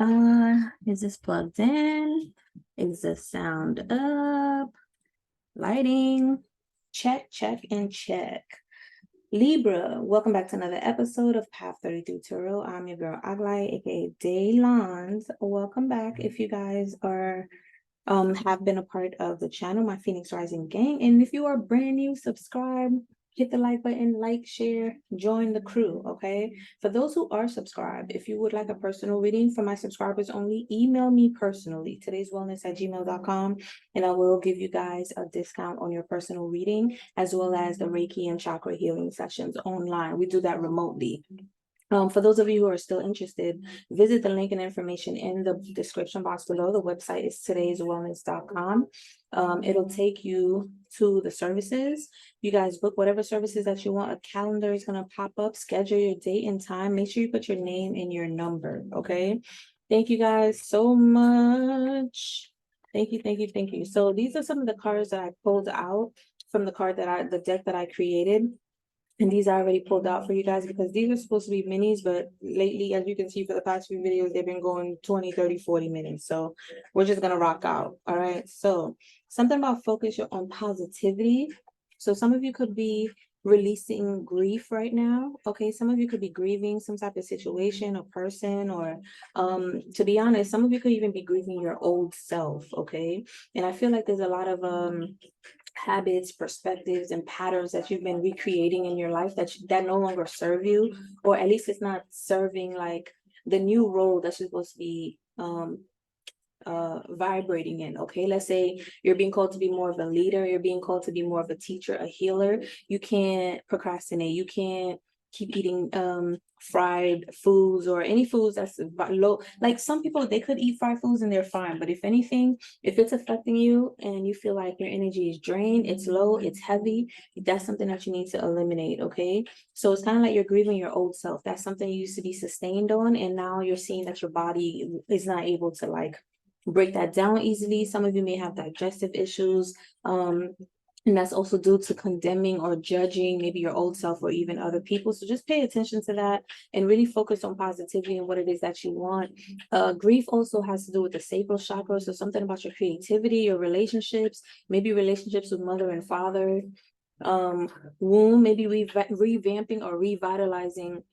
Is this plugged in? Is the sound up? Lighting? Check, check, and check. Libra, welcome back to another episode of Path 33 Tarot. I'm your girl Aglai, aka Daylons. Welcome back. If you guys are have been a part of the channel, my Phoenix Rising gang, and if you are brand new, subscribe, hit the like button, like, share, join the crew. Okay, for those who are subscribed, if you would like a personal reading for my subscribers only, email me personally, todayswellness@gmail.com, and I will give you guys a discount on your personal reading, as well as the Reiki and chakra healing sessions online. We do that remotely. For those of you who are still interested, visit the link and information in the description box below. The website is todayswellness.com. It'll take you to the services. You guys book whatever services that you want. A calendar is going to pop up. Schedule your date and time. Make sure you put your name and your number, okay? Thank you guys so much. Thank you, thank you, thank you. So these are some of the cards that I pulled out from the deck that I created. And these I already pulled out for you guys because these are supposed to be minis, but lately, as you can see for the past few videos, they've been going 20, 30, 40 minutes. So we're just going to rock out. All right. So something about focus on positivity. So some of you could be releasing grief right now. Okay. Some of you could be grieving some type of situation or person, or to be honest, some of you could even be grieving your old self. Okay. And I feel like there's a lot of habits, perspectives, and patterns that you've been recreating in your life that no longer serve you, or at least it's not serving like the new role that you're supposed to be vibrating in. Okay, let's say you're being called to be more of a leader, you're being called to be more of a teacher, a healer. You can't procrastinate, you can't keep eating fried foods or any foods that's low. Like some people, they could eat fried foods and they're fine, but if anything, if it's affecting you and you feel like your energy is drained, it's low, it's heavy, that's something that you need to eliminate. Okay, so it's kind of like you're grieving your old self. That's something you used to be sustained on, and now you're seeing that your body is not able to like break that down easily. Some of you may have digestive issues. And that's also due to condemning or judging maybe your old self or even other people. So just pay attention to that and really focus on positivity and what it is that you want. Grief also has to do with the sacral chakra. So something about your creativity, your relationships, maybe relationships with mother and father, womb, maybe revamping or revitalizing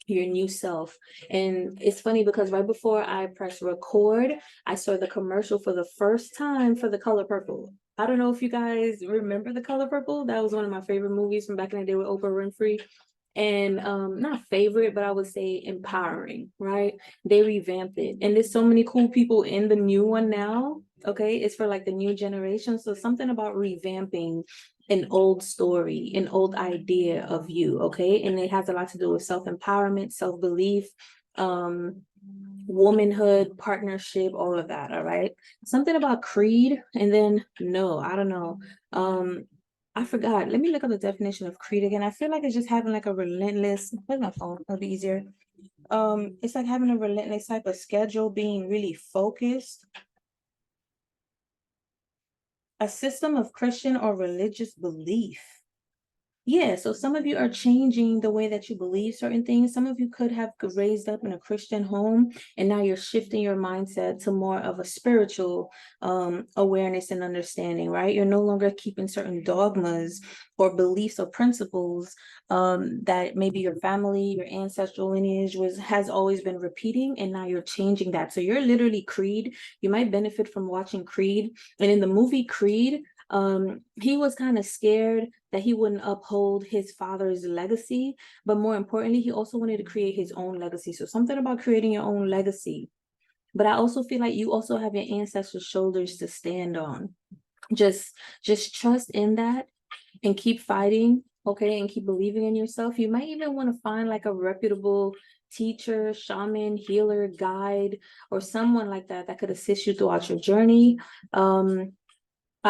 your new self. And it's funny because right before I press record, I saw the commercial for the first time for The Color Purple. I don't know if you guys remember The Color Purple. That was one of my favorite movies from back in the day with Oprah Winfrey. And not favorite, but I would say empowering, right? They revamped it, and there's so many cool people in the new one now. Okay, it's for like the new generation. So something about revamping an old story, an old idea of you. Okay, and it has a lot to do with self-empowerment, self-belief, womanhood, partnership, all of that. All right, something about creed, and then no, I don't know. I forgot. Let me look up the definition of creed again. I feel like it's just having like a relentless, where's my phone? It'll be easier. It's like having a relentless type of schedule, being really focused, a system of Christian or religious belief. Yeah, so some of you are changing the way that you believe certain things. Some of you could have raised up in a Christian home, and now you're shifting your mindset to more of a spiritual awareness and understanding, right? You're no longer keeping certain dogmas or beliefs or principles that maybe your family, your ancestral lineage has always been repeating, and now you're changing that. So you're literally Creed. You might benefit from watching Creed. And in the movie Creed, he was kind of scared that he wouldn't uphold his father's legacy, but more importantly, he also wanted to create his own legacy. So something about creating your own legacy. But I also feel like you also have your ancestors' shoulders to stand on. Just trust in that and keep fighting, okay, and keep believing in yourself. You might even want to find like a reputable teacher, shaman, healer, guide, or someone like that that could assist you throughout your journey.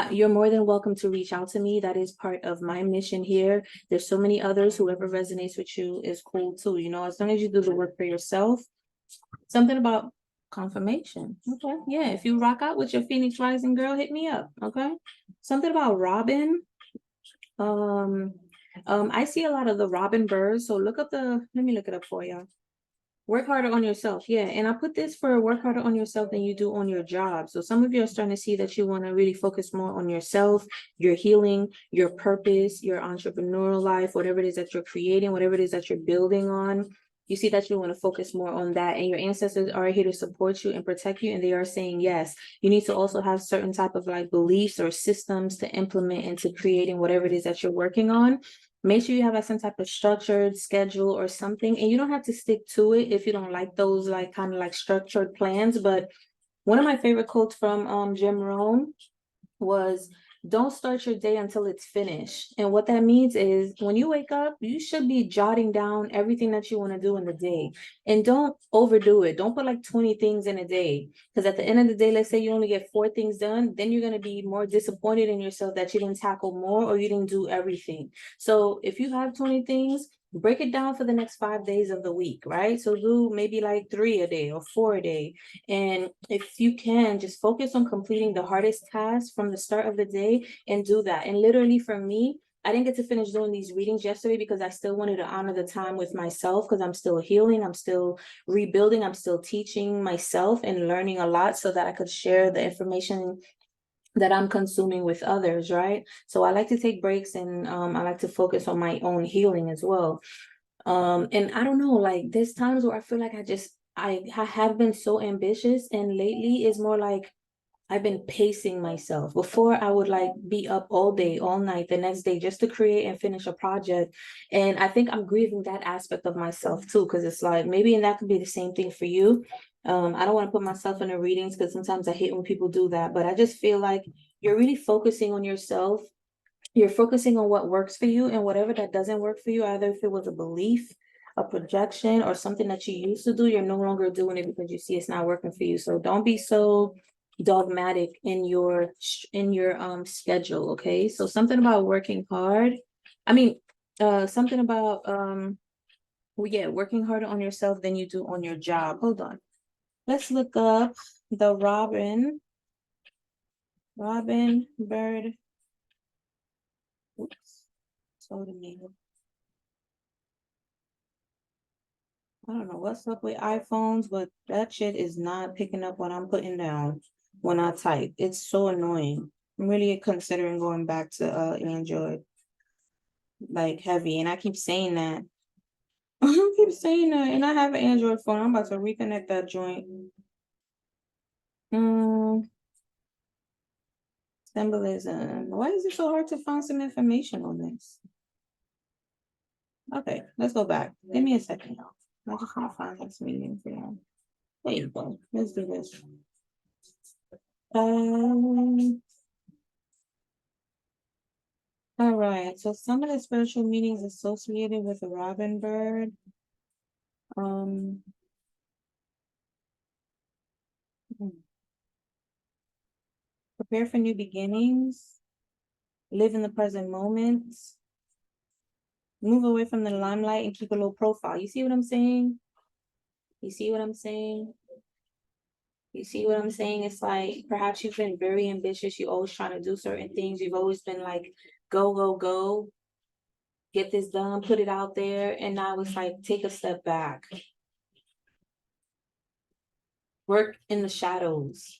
You're more than welcome to reach out to me. That is part of my mission here. There's so many others. Whoever resonates with you is cool too. You know, as long as you do the work for yourself. Something about confirmation. Okay. Yeah. If you rock out with your Phoenix Rising girl, hit me up. Okay. Something about Robin. I see a lot of the Robin birds. So let me look it up for you. Work harder on yourself. Yeah. And I put this for work harder on yourself than you do on your job. So some of you are starting to see that you want to really focus more on yourself, your healing, your purpose, your entrepreneurial life, whatever it is that you're creating, whatever it is that you're building on. You see that you want to focus more on that, and your ancestors are here to support you and protect you. And they are saying, yes, you need to also have certain type of like beliefs or systems to implement into creating whatever it is that you're working on. Make sure you have like some type of structured schedule or something, and you don't have to stick to it if you don't like those like kind of like structured plans. But one of my favorite quotes from Jim Rohn was, don't start your day until it's finished. And what that means is when you wake up, you should be jotting down everything that you want to do in the day, and don't overdo it. Don't put like 20 things in a day, because at the end of the day, let's say you only get 4 things done, then you're going to be more disappointed in yourself that you didn't tackle more or you didn't do everything. So if you have 20 things, break it down for the next 5 days of the week, right? So do maybe like 3 a day or 4 a day. And if you can, just focus on completing the hardest task from the start of the day and do that. And literally for me, I didn't get to finish doing these readings yesterday because I still wanted to honor the time with myself, because I'm still healing, I'm still rebuilding, I'm still teaching myself and learning a lot so that I could share the information that I'm consuming with others, right? So I like to take breaks, and I like to focus on my own healing as well. And I don't know, like there's times where I feel like I have been so ambitious, and lately it's more like I've been pacing myself. Before I would like be up all day, all night, the next day just to create and finish a project. And I think I'm grieving that aspect of myself too, because it's like maybe, and that could be the same thing for you. I don't want to put myself in the readings because sometimes I hate when people do that, but I just feel like you're really focusing on yourself. You're focusing on what works for you, and whatever that doesn't work for you, either if it was a belief, a projection, or something that you used to do, you're no longer doing it because you see it's not working for you. So don't be so dogmatic in your schedule. Okay, so something about working hard, I mean, something about well, yeah, working harder on yourself than you do on your job. Hold on, let's look up the robin bird. Oops, so the name. I don't know what's up with iPhones, but that shit is not picking up what I'm putting down when I type. It's so annoying. I'm really considering going back to Android, like heavy. And I keep saying that. I keep saying that. And I have an Android phone. I'm about to reconnect that joint. Mm, symbolism. Why is it so hard to find some information on this? Okay, let's go back. Give me a second, y'all. I just want to find this meeting for you. There you go. Let's do this. Um, all right. So some of the spiritual meanings associated with the robin bird. Um, prepare for new beginnings, live in the present moment, move away from the limelight and keep a low profile. You see what I'm saying? You see what I'm saying? You see what I'm saying? It's like perhaps you've been very ambitious. You're always trying to do certain things. You've always been like, go, go, go, get this done, put it out there. And now it's like, take a step back, work in the shadows,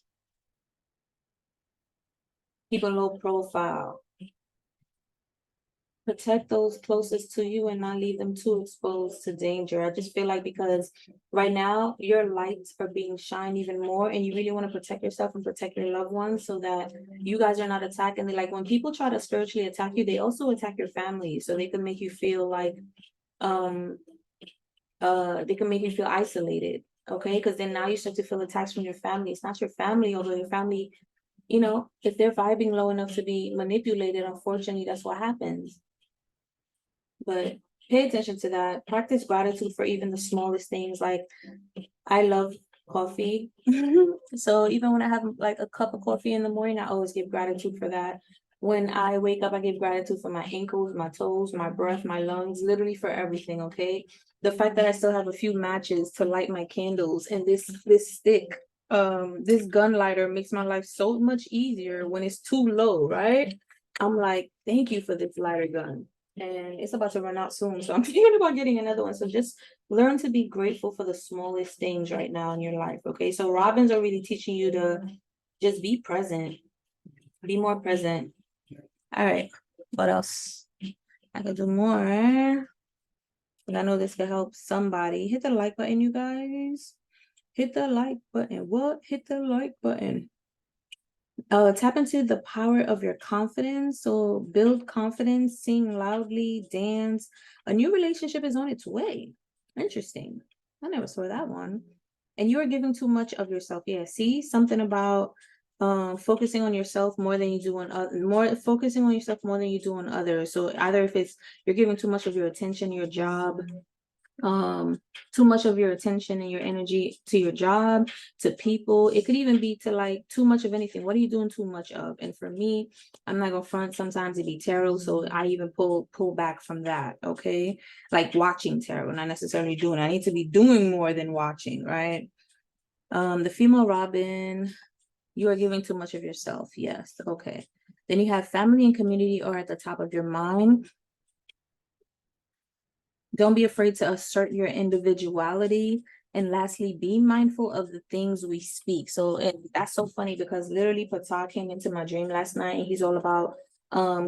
keep a low profile, protect those closest to you and not leave them too exposed to danger. I just feel like because right now your lights are being shined even more, and you really want to protect yourself and protect your loved ones so that you guys are not attacked. And like when people try to spiritually attack you, they also attack your family. So they can make you feel like um they can make you feel isolated. Okay, because then now you start to feel attacks from your family. It's not your family, although your family, if they're vibing low enough to be manipulated, unfortunately, that's what happens. But pay attention to that. Practice gratitude for even the smallest things. Like I love coffee. So even when I have like a cup of coffee in the morning, I always give gratitude for that. When I wake up, I give gratitude for my ankles, my toes, my breath, my lungs, literally for everything, okay? The fact that I still have a few matches to light my candles, and this stick, this gun lighter makes my life so much easier when it's too low, right? I'm like, thank you for this lighter gun. and it's about to run out soon. So I'm thinking about getting another one. So just learn to be grateful for the smallest things right now in your life. Okay. So robins are really teaching you to just be present, be more present. All right. What else? I could do more. But I know this could help somebody. Hit the like button, you guys. Hit the like button. What? Hit the like button. Tap into the power of your confidence. So build confidence, sing loudly, dance. A new relationship is on its way. Interesting. I never saw that one. And you are giving too much of yourself. Yeah, see something about focusing on yourself more than you do on focusing on yourself more than you do on others. So either if it's you're giving too much of your attention, your job, too much of your attention and your energy to your job, to people. It could even be to like too much of anything. What are you doing too much of? And for me, I'm not gonna front, sometimes it be tarot, so I even pull back from that. Okay, like watching tarot, not necessarily doing it. I need to be doing more than watching, right? The female robin, you are giving too much of yourself. Yes. Okay. Then you have family and community are at the top of your mind. Don't be afraid to assert your individuality. And lastly, be mindful of the things we speak. So that's so funny because literally Pata came into my dream last night and he's all about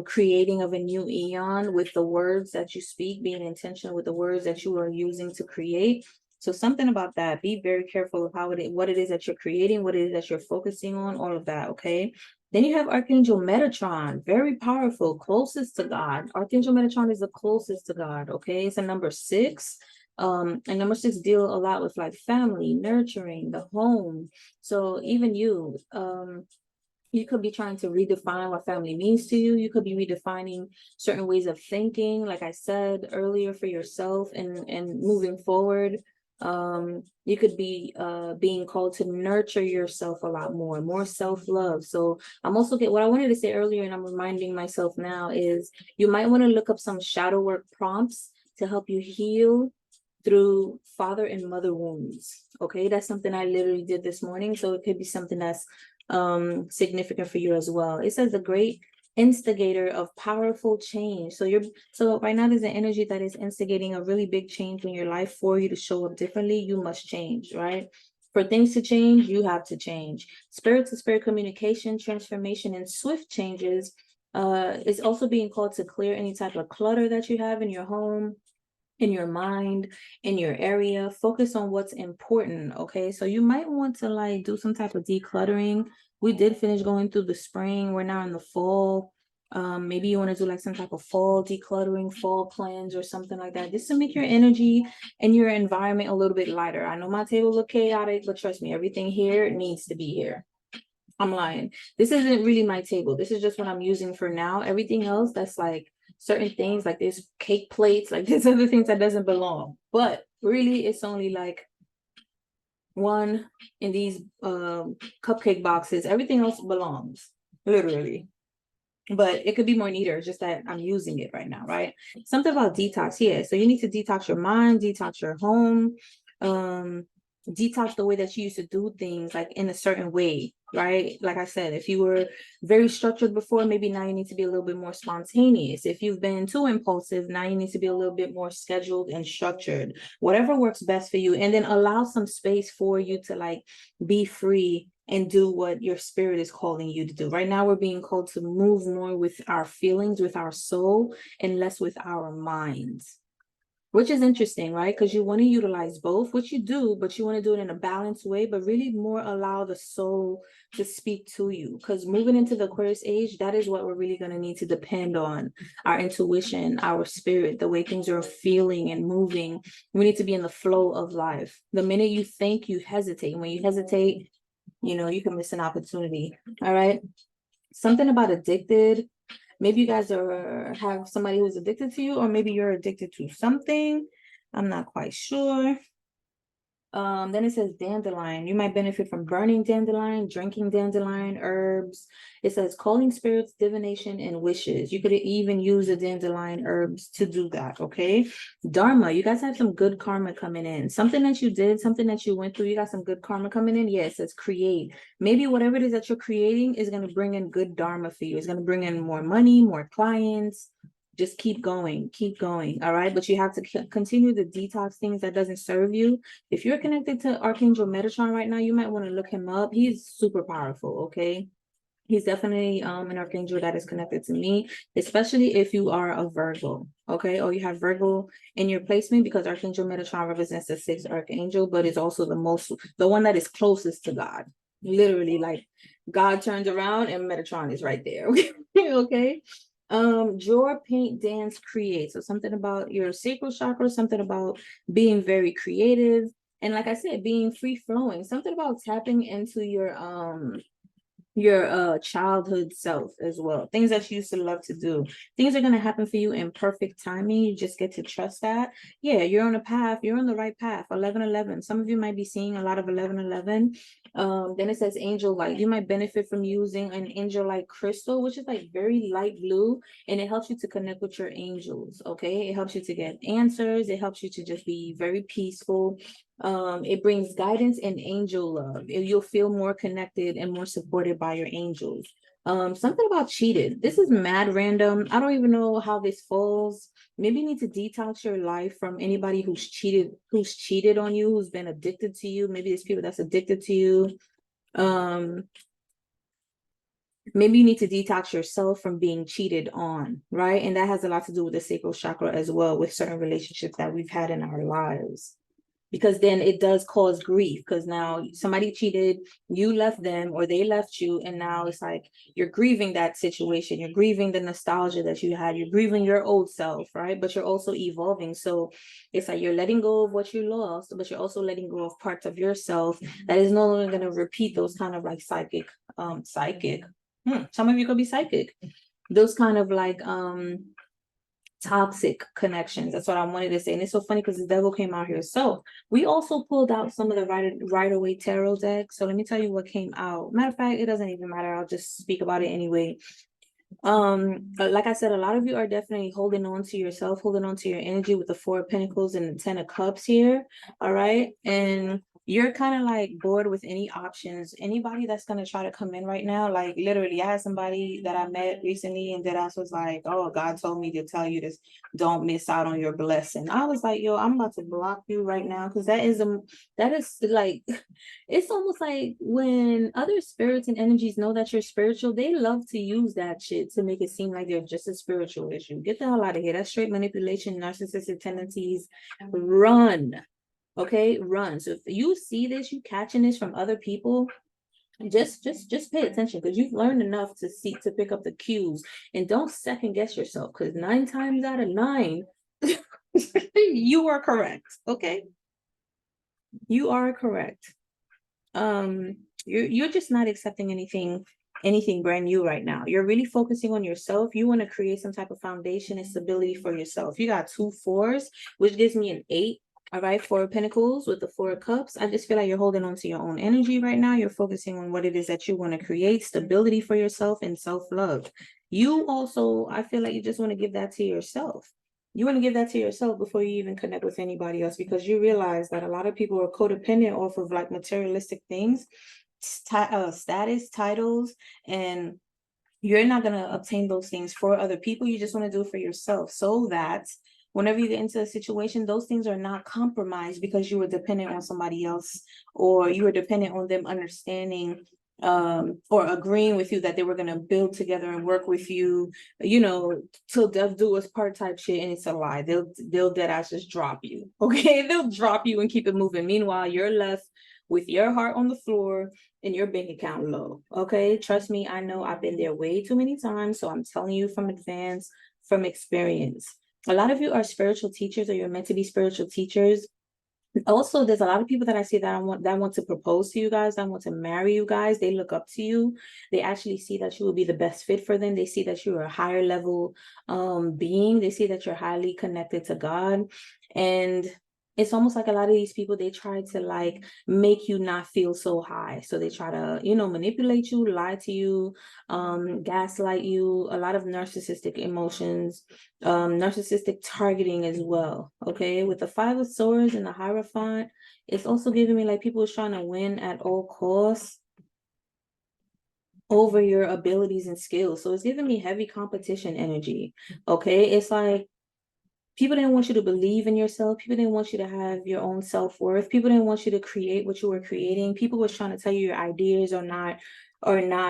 creating of a new eon with the words that you speak, being intentional with the words that you are using to create. So something about that. Be very careful of what it is that you're creating, what it is that you're focusing on, all of that. Okay. Then you have Archangel Metatron, very powerful, closest to God. Archangel Metatron is the closest to God, okay? It's a number 6. And number 6 deal a lot with like family, nurturing, the home. So even you could be trying to redefine what family means to you. You could be redefining certain ways of thinking, like I said earlier, for yourself and moving forward. You could be being called to nurture yourself a lot more self-love. So I'm also what I wanted to say earlier, and I'm reminding myself now, is you might want to look up some shadow work prompts to help you heal through father and mother wounds. Okay, that's something I literally did this morning. So it could be something that's significant for you as well. It says the great instigator of powerful change. So right now there's an energy that is instigating a really big change in your life. For you to show up differently, you must change, right? For things to change, you have to change. Spirit to spirit communication, transformation, and swift changes is also being called to clear any type of clutter that you have in your home, in your mind, in your area. Focus on what's important. Okay, so you might want to like do some type of decluttering. We did finish going through the spring, we're now in the fall. Maybe you want to do like some type of fall decluttering, fall cleanse or something like that, just to make your energy and your environment a little bit lighter. I know my table look chaotic, but trust me, everything here needs to be here. I'm lying. This isn't really my table. This is just what I'm using for now. Everything else that's like certain things, like there's cake plates, like there's other things that doesn't belong. But really, it's only like one in these cupcake boxes. Everything else belongs, literally. But it could be more neater, just that I'm using it right now, right? Something about detox. Yeah, so you need to detox your mind, detox your home, detox the way that you used to do things, like in a certain way, right? Like I said, if you were very structured before, maybe now you need to be a little bit more spontaneous. If you've been too impulsive, now you need to be a little bit more scheduled and structured. Whatever works best for you, and then allow some space for you to like be free and do what your spirit is calling you to do. Right now, we're being called to move more with our feelings, with our soul, and less with our minds, which is interesting, right? Because you want to utilize both, which you do, but you want to do it in a balanced way, but really more allow the soul to speak to you. Because moving into the Aquarius age, that is what we're really going to need to depend on: our intuition, our spirit, the way things are feeling and moving. We need to be in the flow of life. The minute you think, you hesitate. When you hesitate, you can miss an opportunity. All right. Something about addicted. Maybe you guys have somebody who's addicted to you, or maybe you're addicted to something. I'm not quite sure. Then it says dandelion. You might benefit from burning dandelion, drinking dandelion, herbs. It says calling spirits, divination, and wishes. You could even use the dandelion herbs to do that, okay? Dharma, you guys have some good karma coming in. Something that you did, something that you went through, you got some good karma coming in. Yes, it says create. Maybe whatever it is that you're creating is going to bring in good dharma for you. It's going to bring in more money, more clients, Just keep going, all right? But you have to continue to detox things that doesn't serve you. If you're connected to Archangel Metatron right now, you might want to look him up. He's super powerful, okay? He's definitely an archangel that is connected to me, especially if you are a Virgo, okay? Or you have Virgo in your placement, because Archangel Metatron represents the sixth archangel, but is also the one that is closest to God. Literally, like God turns around and Metatron is right there. Okay. Draw, paint, dance, create. So something about your sacral chakra, something about being very creative. And like I said, being free flowing, something about tapping into your childhood self as well, things that you used to love to do. Things are going to happen for you in perfect timing. You just get to trust that. Yeah, you're on a path, you're on the right path. 1111, some of you might be seeing a lot of 1111. Then it says angel light. You might benefit from using an angel light crystal, which is like very light blue, and it helps you to connect with your angels. Okay, it helps you to get answers, it helps you to just be very peaceful. It brings guidance and angel love. You'll feel more connected and more supported by your angels. Something about cheated. This is mad random. I don't even know how this falls. Maybe you need to detox your life from anybody who's cheated on you, who's been addicted to you. Maybe there's people that's addicted to you. Maybe you need to detox yourself from being cheated on, right? And that has a lot to do with the sacral chakra as well, with certain relationships that we've had in our lives. Because then it does cause grief, because now somebody cheated, you left them, or they left you, and now it's like you're grieving that situation, you're grieving the nostalgia that you had, you're grieving your old self, right? But you're also evolving. So it's like you're letting go of what you lost, but you're also letting go of parts of yourself that is no longer going to repeat those kind of like psychic. Some of you could be psychic. Those kind of like toxic connections. That's what I wanted to say. And it's so funny because the devil came out here. So we also pulled out some of the Rider-Waite tarot deck. So let me tell you what came out. Matter of fact, it doesn't even matter. I'll just speak about it anyway. Like I said, a lot of you are definitely holding on to yourself, holding on to your energy with the Four of Pentacles and the Ten of Cups here. All right. And you're kind of like bored with any options. Anybody that's going to try to come in right now, like literally, I had somebody that I met recently, and that I was like, oh, God told me to tell you this, don't miss out on your blessing. I was like, yo, I'm about to block you right now, because that is like it's almost like when other spirits and energies know that you're spiritual, they love to use that shit to make it seem like they're just a spiritual issue. Get the hell out of here. That's straight manipulation, narcissistic tendencies. Run. Okay, run. So if you see this, you catching this from other people, just pay attention, because you've learned enough to pick up the cues, and don't second guess yourself, because 9 times out of 9 you are correct. Okay, you are correct. You're just not accepting anything brand new right now. You're really focusing on yourself. You want to create some type of foundation and stability for yourself. You got 2 4s, which gives me an 8. All right, 4 of Pentacles with the 4 of Cups. I just feel like you're holding on to your own energy right now. You're focusing on what it is that you want to create, stability for yourself and self-love. You also, I feel like you just want to give that to yourself. You want to give that to yourself before you even connect with anybody else, because you realize that a lot of people are codependent off of like materialistic things, status, titles, and you're not going to obtain those things for other people. You just want to do it for yourself, so that whenever you get into a situation, those things are not compromised because you were dependent on somebody else, or you were dependent on them understanding or agreeing with you that they were going to build together and work with you, till death do us part type shit. And it's a lie. They'll dead ass just drop you. Okay, they'll drop you and keep it moving. Meanwhile, you're left with your heart on the floor and your bank account low. Okay, trust me, I know. I've been there way too many times, so I'm telling you from experience. A lot of you are spiritual teachers, or you're meant to be spiritual teachers. Also, there's a lot of people that I see that want to propose to you guys, that want to marry you guys. They look up to you. They actually see that you will be the best fit for them. They see that you're a higher level being. They see that you're highly connected to God. And it's almost like a lot of these people, they try to like make you not feel so high. So they try to, manipulate you, lie to you, gaslight you, a lot of narcissistic emotions, narcissistic targeting as well. Okay, with the 5 of Swords and the Hierophant, it's also giving me like people is trying to win at all costs. over your abilities and skills. So it's giving me heavy competition energy. Okay. It's like people didn't want you to believe in yourself. People didn't want you to have your own self-worth. People didn't want you to create what you were creating. People was trying to tell you your ideas are not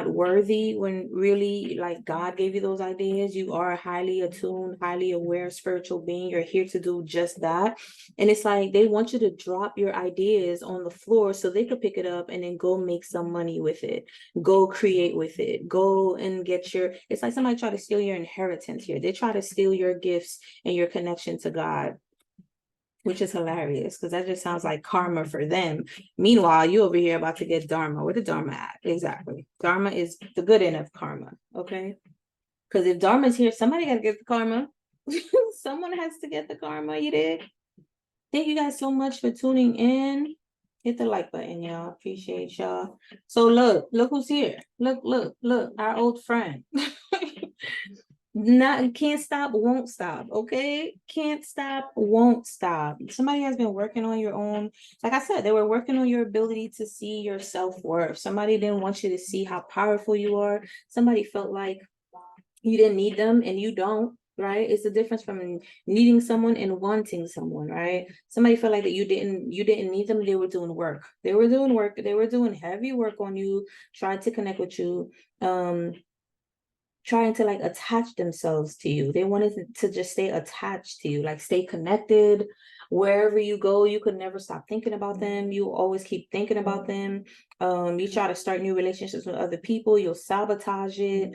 worthy, when really, like, God gave you those ideas. You are a highly attuned, highly aware spiritual being. You're here to do just that. And it's like they want you to drop your ideas on the floor so they could pick it up and then go make some money with it. Go create with it. Go and get your, it's like somebody try to steal your inheritance here. They try to steal your gifts and your connection to God, which is hilarious because that just sounds like karma for them. Meanwhile, you over here about to get Dharma. Where the Dharma at? Exactly. Dharma is the good end of karma. Okay. Because if Dharma's here, somebody got to get the karma. Someone has to get the karma. You did. Thank you guys so much for tuning in. Hit the like button, y'all. Appreciate y'all. So look who's here. Look, our old friend. Not can't stop, won't stop. Okay, can't stop, won't stop. Somebody has been working on your own. Like I said, they were working on your ability to see your self-worth. Somebody didn't want you to see how powerful you are. Somebody felt like you didn't need them, and you don't. Right? It's the difference from needing someone and wanting someone. Right? Somebody felt like that you didn't need them. They were doing work. They were doing heavy work on you. Tried to connect with you. Trying to like attach themselves to you. They wanted to just stay attached to you, like stay connected. Wherever you go, you could never stop thinking about them. You always keep thinking about them. You try to start new relationships with other people, you'll sabotage it.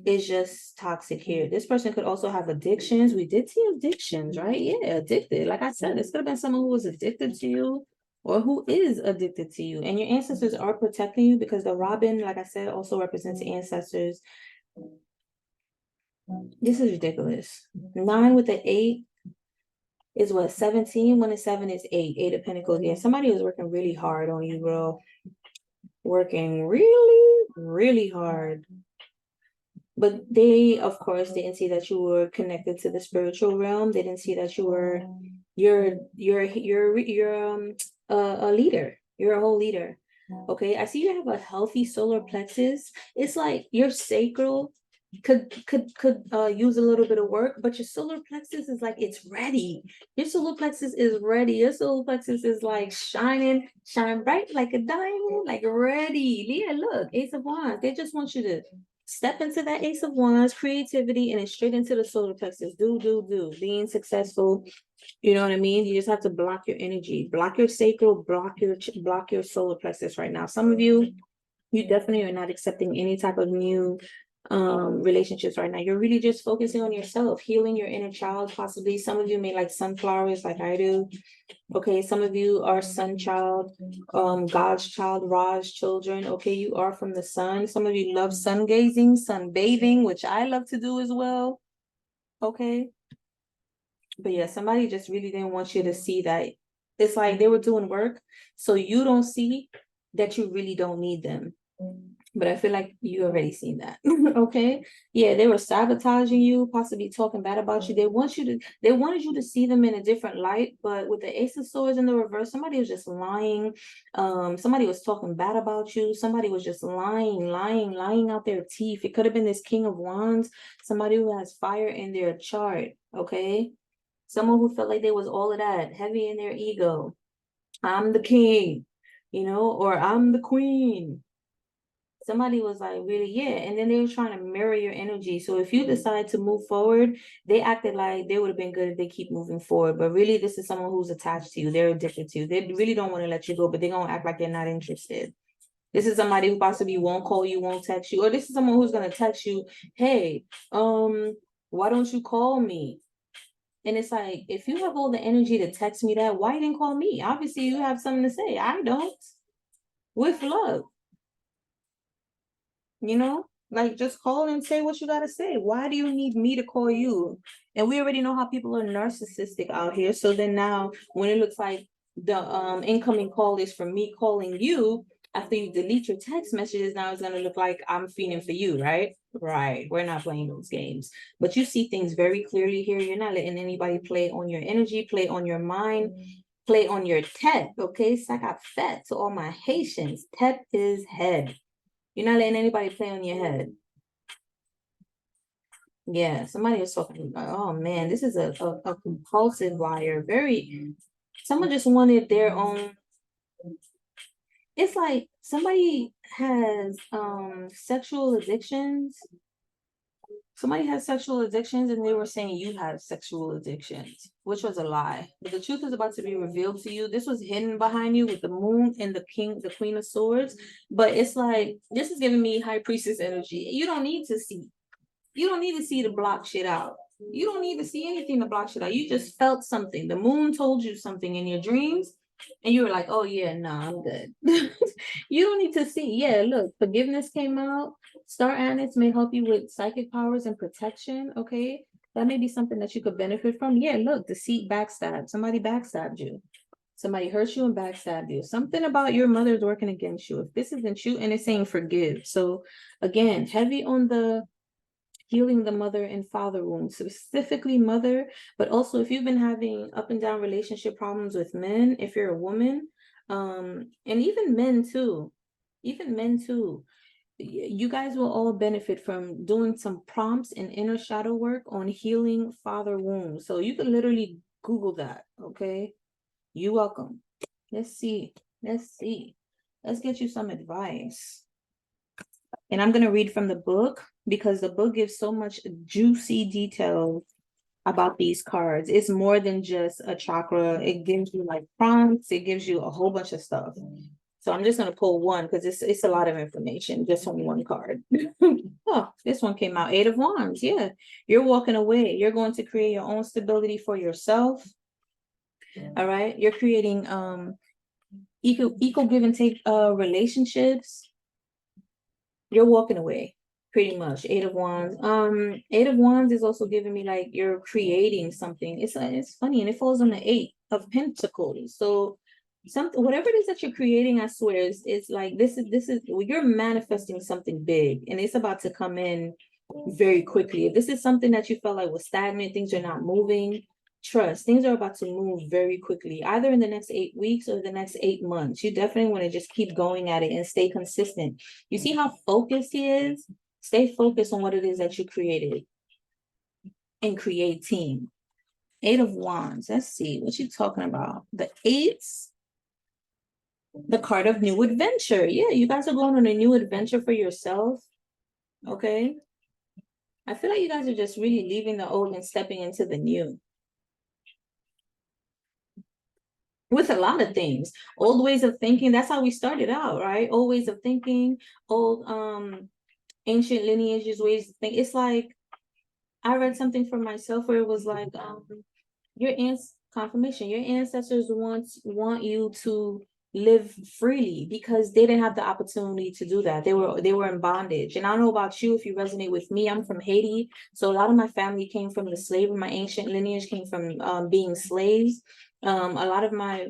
It's just toxic here. This person could also have addictions. We did see addictions, right? Yeah, addicted. Like I said, this could have been someone who was addicted to you, or who is addicted to you. And your ancestors are protecting you, because the robin, like I said, also represents ancestors. This is ridiculous. 9 with the 8 is what? 17. 1 and 7 is 8. 8 of Pentacles. Yeah, somebody was working really hard on you, bro. Working really, really hard. But they, of course, didn't see that you were connected to the spiritual realm. They didn't see that you were you're a leader. You're a whole leader. Okay, I see you have a healthy solar plexus. It's like your sacral could use a little bit of work, but your solar plexus is like it's ready. Your solar plexus is ready. Your solar plexus is like shine bright like a diamond, like ready. Yeah, look, Ace of Wands. They just want you to step into that Ace of Wands, creativity, and then straight into the solar plexus. Do. Being successful. You know what I mean? You just have to block your energy, block your sacral, block your solar plexus right now. Some of you definitely are not accepting any type of new relationships right now. You're really just focusing on yourself, healing your inner child. Possibly some of you may like sunflowers like I do. Okay, some of you are sun child, God's child, Ra's children. Okay, you are from the sun. Some of you love sun gazing, sun bathing, which I love to do as well. Okay. But yeah, somebody just really didn't want you to see that. It's like they were doing work, so you don't see that you really don't need them. But I feel like you already seen that. Okay. Yeah, they were sabotaging you, possibly talking bad about you. They wanted you to see them in a different light, but with the Ace of Swords in the reverse, somebody was just lying. Somebody was talking bad about you. Somebody was just lying out their teeth. It could have been this King of Wands, somebody who has fire in their chart. Okay. Someone who felt like they was all of that, heavy in their ego. I'm the king, or I'm the queen. Somebody was like, really, yeah. And then they were trying to mirror your energy. So if you decide to move forward, they acted like they would have been good if they keep moving forward. But really, this is someone who's attached to you. They're addicted to you. They really don't want to let you go, but they're going to act like they're not interested. This is somebody who possibly won't call you, won't text you. Or this is someone who's going to text you, hey, why don't you call me? And it's like, if you have all the energy to text me that, why you didn't call me? Obviously, you have something to say. I don't. With love. Like just call and say what you got to say. Why do you need me to call you? And we already know how people are narcissistic out here. So then now when it looks like the incoming call is from me calling you, after you delete your text messages, now it's going to look like I'm feeling for you, right? Right. We're not playing those games. But you see things very clearly here. You're not letting anybody play on your energy, play on your mind, play on your tep, okay? Sakafet to all my Haitians. Tep is head. You're not letting anybody play on your head. Yeah, somebody is talking about, oh man, this is a compulsive liar. Someone just wanted their own. It's like somebody has sexual addictions. Somebody has sexual addictions and they were saying you have sexual addictions, which was a lie. But the truth is about to be revealed to you. This was hidden behind you with the moon and the queen of swords. But it's like, this is giving me high priestess energy. You don't need to see. You don't need to see to block shit out. You don't need to see anything to block shit out. You just felt something. The moon told you something in your dreams, and you were like, oh, yeah, no, I'm good. You don't need to see. Yeah, look, forgiveness came out. Star Anise may help you with psychic powers and protection. Okay. That may be something that you could benefit from. Yeah, look, deceit, backstab. Somebody backstabbed you. Somebody hurt you and backstabbed you. Something about your mother's working against you. If this isn't you, and it's saying forgive. So, again, heavy on the healing the mother and father wounds, specifically mother, but also if you've been having up and down relationship problems with men, if you're a woman, and even men too, you guys will all benefit from doing some prompts and inner shadow work on healing father wounds. So you can literally Google that. Okay, you're welcome. Let's see. Let's get you some advice. And I'm going to read from the book because the book gives so much juicy detail about these cards. It's more than just a chakra. It gives you like prompts. It gives you a whole bunch of stuff. So I'm just going to pull one because it's a lot of information just on one card. Oh, this one came out. 8 of Wands. Yeah. You're walking away. You're going to create your own stability for yourself. All right. You're creating equal give and take relationships. You're walking away pretty much. 8 of Wands. 8 of Wands is also giving me like you're creating something. It's funny, and it falls on the 8 of Pentacles. So something, whatever it is that you're creating, I swear, it's like this is you're manifesting something big, and it's about to come in very quickly. If this is something that you felt like was stagnant, things are not moving, trust, things are about to move very quickly, either in the next 8 weeks or the next 8 months. You definitely want to just keep going at it and stay consistent. You see how focused he is? Stay focused on what it is that you created and creating. 8 of Wands. Let's see what you talking about. The 8s, the card of new adventure. Yeah, you guys are going on a new adventure for yourself. Okay. I feel like you guys are just really leaving the old and stepping into the new. With a lot of things, old ways of thinking. That's how we started out, right? Old ways of thinking, old ancient lineages, ways to think. It's like I read something for myself where it was like your confirmation, your ancestors want you to live freely because they didn't have the opportunity to do that. They were in bondage. And I don't know about you, if you resonate with me. I'm from Haiti, so a lot of my family came from the slavery. My ancient lineage came from being slaves. A lot of my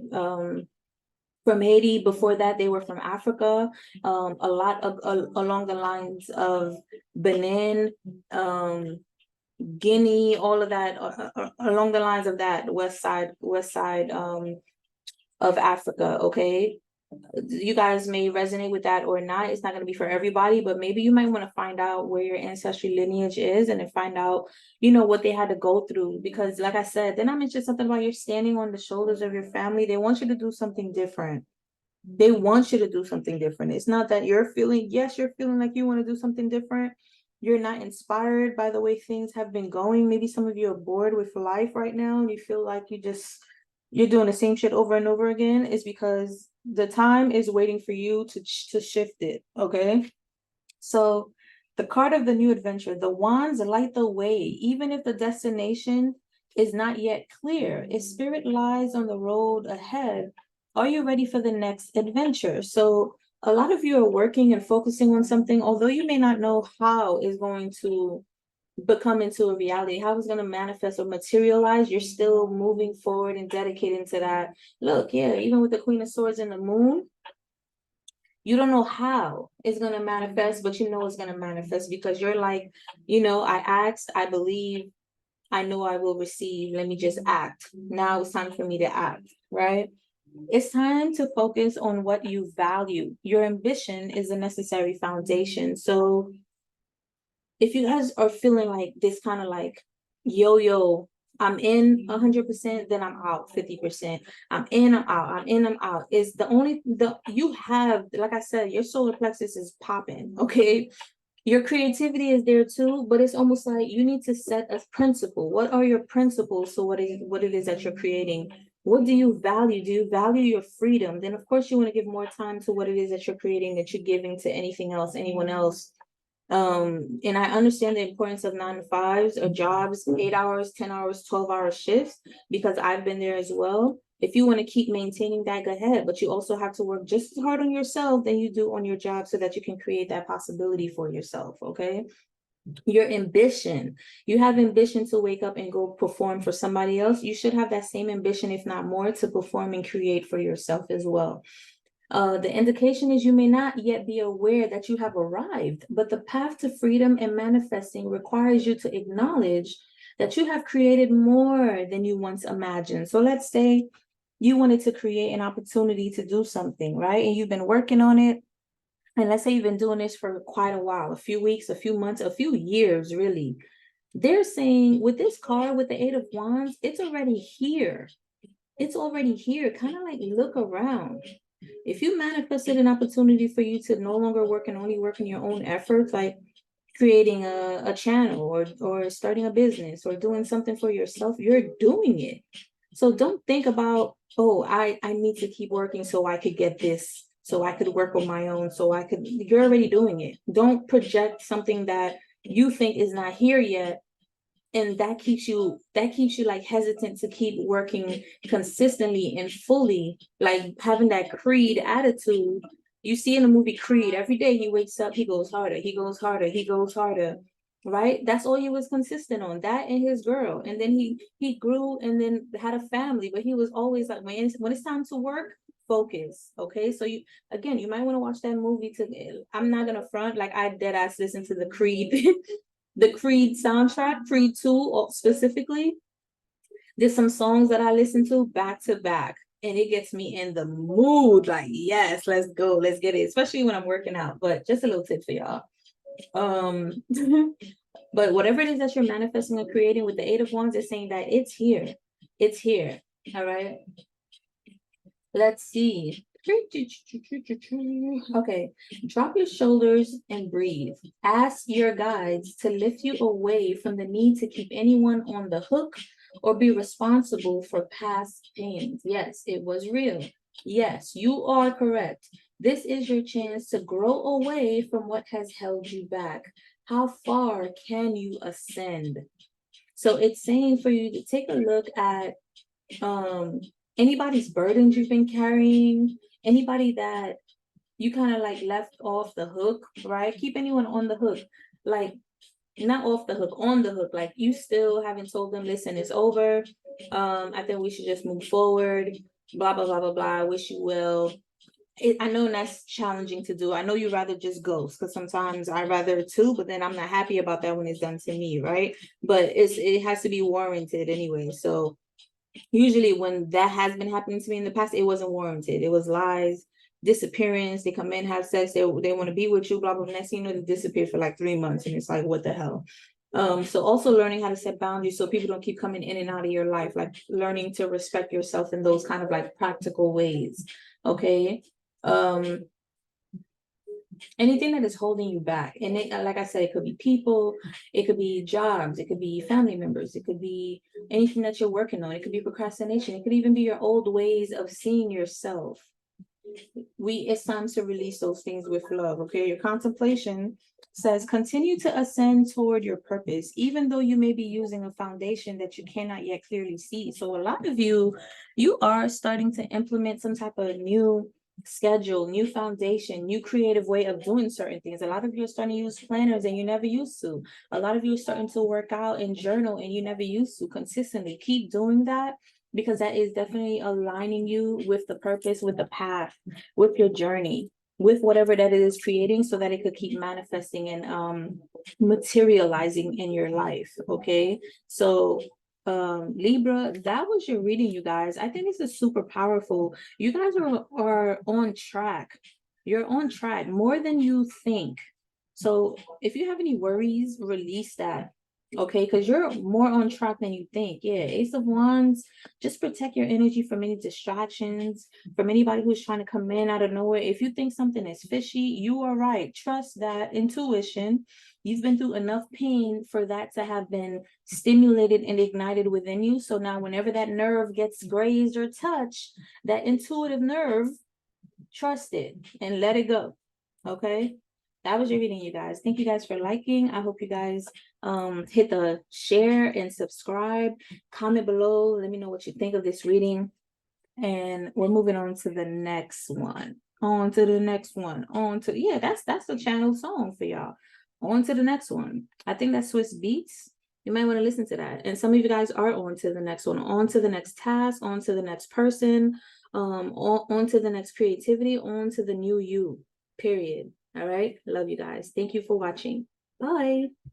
from Haiti. Before that, they were from Africa. A lot of along the lines of Benin, Guinea, all of that, along the lines of that west side of Africa. Okay, you guys may resonate with that or not. It's not going to be for everybody, but maybe you might want to find out where your ancestry lineage is and then find out, what they had to go through. Because like I said, then I mentioned something about you're standing on the shoulders of your family. They want you to do something different. They want you to do something different. It's not that you're feeling like you want to do something different. You're not inspired by the way things have been going. Maybe some of you are bored with life right now and you feel like you're doing the same shit over and over again. It's because the time is waiting for you to shift it. Okay. So the card of the new adventure, the wands light the way, even if the destination is not yet clear. If spirit lies on the road ahead, are you ready for the next adventure? So a lot of you are working and focusing on something, although you may not know how is going to become into a reality, how it's going to manifest or materialize. You're still moving forward and dedicating to that. Look, yeah, even with the Queen of Swords and the Moon, you don't know how it's going to manifest, but you know it's going to manifest because you're like, I asked, I believe, I know I will receive. Let me just act. Now it's time for me to act, right? It's time to focus on what you value. Your ambition is a necessary foundation. So if you guys are feeling like this kind of like yo-yo, I'm in 100%, then I'm out 50%. I'm in, I'm out, I'm in, I'm out. Is the only you have, like I said, your solar plexus is popping, okay? Your creativity is there too, but it's almost like you need to set a principle. What are your principles? So what it is that you're creating? What do you value? Do you value your freedom? Then of course you want to give more time to what it is that you're creating, that you're giving to anything else, anyone else. And I understand the importance of 9 to 5s or jobs, 8 hours, 10 hours, 12-hour shifts, because I've been there as well. If you want to keep maintaining that, go ahead, but you also have to work just as hard on yourself than you do on your job so that you can create that possibility for yourself. Okay. Your ambition, you have ambition to wake up and go perform for somebody else. You should have that same ambition, if not more, to perform and create for yourself as well. The indication is you may not yet be aware that you have arrived, but the path to freedom and manifesting requires you to acknowledge that you have created more than you once imagined. So let's say you wanted to create an opportunity to do something, right? And you've been working on it. And let's say you've been doing this for quite a while, a few weeks, a few months, a few years, really. They're saying with this card, with the 8 of Wands, it's already here. It's already here. Kind of like look around. If you manifested an opportunity for you to no longer work and only work in your own efforts, like creating a channel or starting a business or doing something for yourself, you're doing it. So don't think about, oh, I need to keep working so I could get this, so I could work on my own, so I could, you're already doing it. Don't project something that you think is not here yet, and that keeps you like hesitant to keep working consistently and fully, like having that Creed attitude. You see in the movie Creed, every day he wakes up, he goes harder, he goes harder, he goes harder, right? That's all he was consistent on, that and his girl. And then he grew and then had a family, but he was always like, when it's time to work, focus. Okay, so you, again, you might want to watch that movie. To I'm not gonna front, like I dead ass listen to the Creed the Creed soundtrack, Creed 2 specifically. There's some songs that I listen to back to back, and it gets me in the mood. Like, yes, let's go, let's get it, especially when I'm working out. But just a little tip for y'all. Um, but whatever it is that you're manifesting or creating with the 8 of Wands, is saying that it's here. It's here. All right. Let's see. Okay, drop your shoulders and breathe. Ask your guides to lift you away from the need to keep anyone on the hook or be responsible for past pains. Yes, it was real. Yes, you are correct. This is your chance to grow away from what has held you back. How far can you ascend? So it's saying for you to take a look at anybody's burdens you've been carrying, anybody that you kind of like left off the hook, right? Keep anyone on the hook, like not off the hook, on the hook, like you still haven't told them, listen, it's over. I think we should just move forward, blah blah blah blah blah. I wish you well. I know that's challenging to do. I know you'd rather just ghost, because sometimes I rather too, but then I'm not happy about that when it's done to me, right? But it has to be warranted anyway. So usually when that has been happening to me in the past, it wasn't warranted. It was lies, disappearance. They come in, have sex, they want to be with you, blah blah blah. Next thing you know, they disappear for like 3 months, and it's like, what the hell? So also learning how to set boundaries so people don't keep coming in and out of your life, like learning to respect yourself in those kind of like practical ways. Okay. Anything that is holding you back, and it, like I said, it could be people, it could be jobs, it could be family members, it could be anything that you're working on, it could be procrastination, it could even be your old ways of seeing yourself. It's time to release those things with love. Okay, your contemplation says continue to ascend toward your purpose, even though you may be using a foundation that you cannot yet clearly see. So a lot of you are starting to implement some type of new schedule, new foundation, new creative way of doing certain things. A lot of you are starting to use planners and you never used to. A lot of you are starting to work out and journal and you never used to. Consistently keep doing that, because that is definitely aligning you with the purpose, with the path, with your journey, with whatever that it is creating, so that it could keep manifesting and materializing in your life. Okay, so Libra, that was your reading, you guys. I think this is super powerful. You guys are on track. You're on track more than you think. So if you have any worries, release that. Okay, because you're more on track than you think. Yeah, Ace of Wands, just protect your energy from any distractions, from anybody who's trying to come in out of nowhere. If you think something is fishy, you are right. Trust that intuition. You've been through enough pain for that to have been stimulated and ignited within you. So now whenever that nerve gets grazed or touched, that intuitive nerve, trust it and let it go. Okay, that was your reading, you guys. Thank you guys for liking. I hope you guys hit the share and subscribe. Comment below, let me know what you think of this reading, and we're moving on to the next one. On to the next one. On to, yeah, that's the channel song for y'all. On to the next one. I think that's Swiss Beats. You might want to listen to that. And some of you guys are on to the next one, on to the next task, on to the next person, on to the next creativity, on to the new you, period. All right. Love you guys. Thank you for watching. Bye.